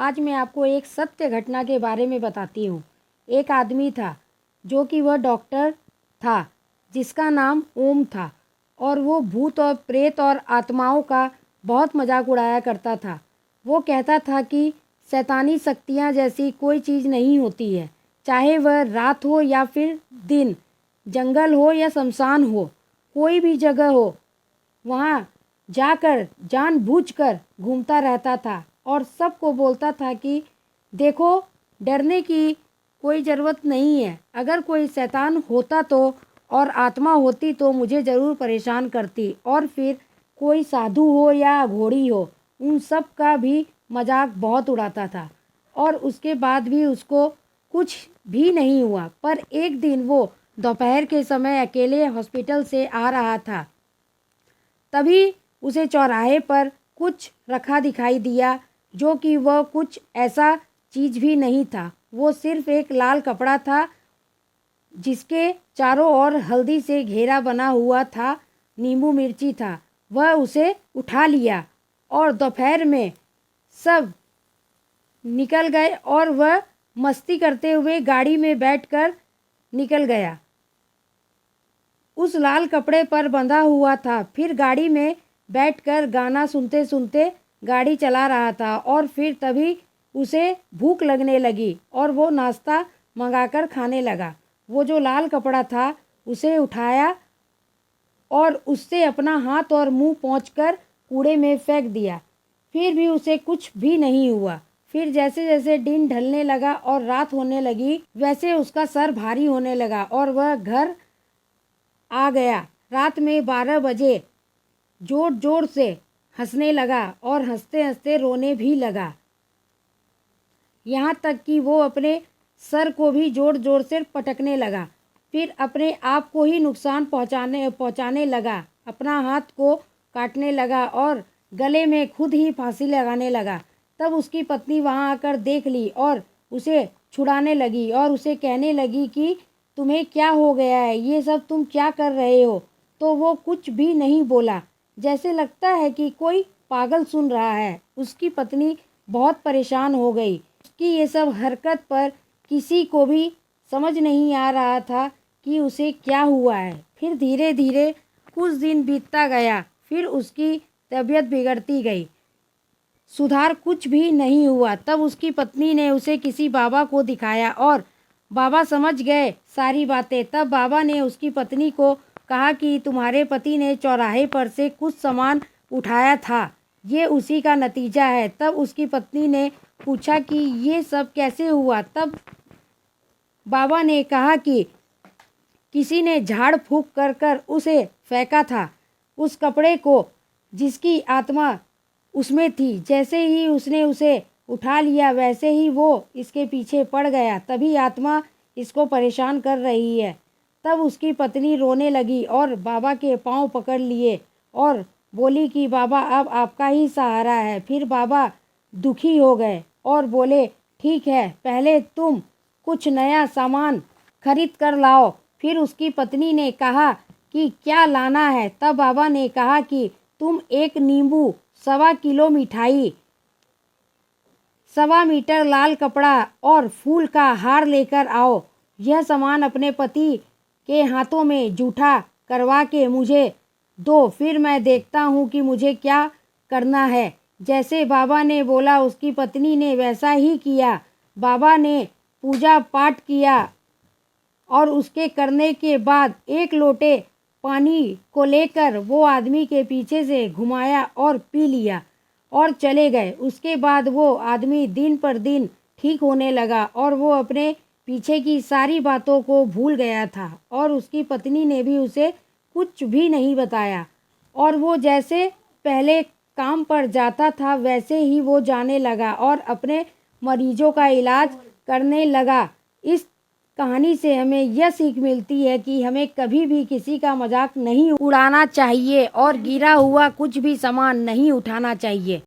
आज मैं आपको एक सत्य घटना के बारे में बताती हूँ। एक आदमी था जो कि वह डॉक्टर था, जिसका नाम ओम था, और वो भूत और प्रेत और आत्माओं का बहुत मजाक उड़ाया करता था। वो कहता था कि शैतानी शक्तियाँ जैसी कोई चीज़ नहीं होती है, चाहे वह रात हो या फिर दिन, जंगल हो या शमशान हो, कोई भी जगह हो, वहाँ जाकर जानबूझकर घूमता रहता था और सबको बोलता था कि देखो, डरने की कोई ज़रूरत नहीं है। अगर कोई शैतान होता तो और आत्मा होती तो मुझे ज़रूर परेशान करती। और फिर कोई साधु हो या घोड़ी हो, उन सब का भी मजाक बहुत उड़ाता था। और उसके बाद भी उसको कुछ भी नहीं हुआ। पर एक दिन वो दोपहर के समय अकेले हॉस्पिटल से आ रहा था, तभी उसे चौराहे पर कुछ रखा दिखाई दिया, जो कि वह कुछ ऐसा चीज़ भी नहीं था। वो सिर्फ एक लाल कपड़ा था जिसके चारों ओर हल्दी से घेरा बना हुआ था, नींबू मिर्ची था। वह उसे उठा लिया और दोपहर में सब निकल गए और वह मस्ती करते हुए गाड़ी में बैठकर निकल गया। उस लाल कपड़े पर बंधा हुआ था। फिर गाड़ी में बैठकर गाना सुनते सुनते गाड़ी चला रहा था। और फिर तभी उसे भूख लगने लगी और वो नाश्ता मंगाकर खाने लगा। वो जो लाल कपड़ा था उसे उठाया और उससे अपना हाथ और मुंह पोंछकर कूड़े में फेंक दिया। फिर भी उसे कुछ भी नहीं हुआ। फिर जैसे जैसे दिन ढलने लगा और रात होने लगी, वैसे उसका सर भारी होने लगा और वह घर आ गया। रात में 12 बजे जोर जोर से हंसने लगा और हंसते हंसते रोने भी लगा, यहाँ तक कि वो अपने सर को भी जोर जोर से पटकने लगा। फिर अपने आप को ही नुकसान पहुंचाने लगा, अपना हाथ को काटने लगा और गले में खुद ही फांसी लगाने लगा। तब उसकी पत्नी वहां आकर देख ली और उसे छुड़ाने लगी और उसे कहने लगी कि तुम्हें क्या हो गया है, ये सब तुम क्या कर रहे हो। तो वो कुछ भी नहीं बोला, जैसे लगता है कि कोई पागल सुन रहा है। उसकी पत्नी बहुत परेशान हो गई। उसकी ये सब हरकत पर किसी को भी समझ नहीं आ रहा था कि उसे क्या हुआ है। फिर धीरे धीरे कुछ दिन बीतता गया। फिर उसकी तबीयत बिगड़ती गई, सुधार कुछ भी नहीं हुआ। तब उसकी पत्नी ने उसे किसी बाबा को दिखाया और बाबा समझ गए सारी बातें। तब बाबा ने उसकी पत्नी को कहा कि तुम्हारे पति ने चौराहे पर से कुछ सामान उठाया था, ये उसी का नतीजा है। तब उसकी पत्नी ने पूछा कि ये सब कैसे हुआ। तब बाबा ने कहा कि किसी ने झाड़ फूंक कर कर उसे फेंका था, उस कपड़े को जिसकी आत्मा उसमें थी। जैसे ही उसने उसे उठा लिया, वैसे ही वो इसके पीछे पड़ गया। तभी आत्मा इसको परेशान कर रही है। तब उसकी पत्नी रोने लगी और बाबा के पांव पकड़ लिए और बोली कि बाबा, अब आपका ही सहारा है। फिर बाबा दुखी हो गए और बोले ठीक है, पहले तुम कुछ नया सामान खरीद कर लाओ। फिर उसकी पत्नी ने कहा कि क्या लाना है। तब बाबा ने कहा कि तुम 1 नींबू, 1.25 किलो मिठाई, 1.25 मीटर लाल कपड़ा और फूल का हार लेकर आओ। यह सामान अपने पति के हाथों में जूठा करवा के मुझे दो, फिर मैं देखता हूँ कि मुझे क्या करना है। जैसे बाबा ने बोला उसकी पत्नी ने वैसा ही किया। बाबा ने पूजा पाठ किया और उसके करने के बाद 1 लोटे पानी को लेकर वो आदमी के पीछे से घुमाया और पी लिया और चले गए। उसके बाद वो आदमी दिन पर दिन ठीक होने लगा और वो अपने पीछे की सारी बातों को भूल गया था। और उसकी पत्नी ने भी उसे कुछ भी नहीं बताया और वो जैसे पहले काम पर जाता था वैसे ही वो जाने लगा और अपने मरीजों का इलाज करने लगा। इस कहानी से हमें यह सीख मिलती है कि हमें कभी भी किसी का मजाक नहीं उड़ाना चाहिए और गिरा हुआ कुछ भी सामान नहीं उठाना चाहिए।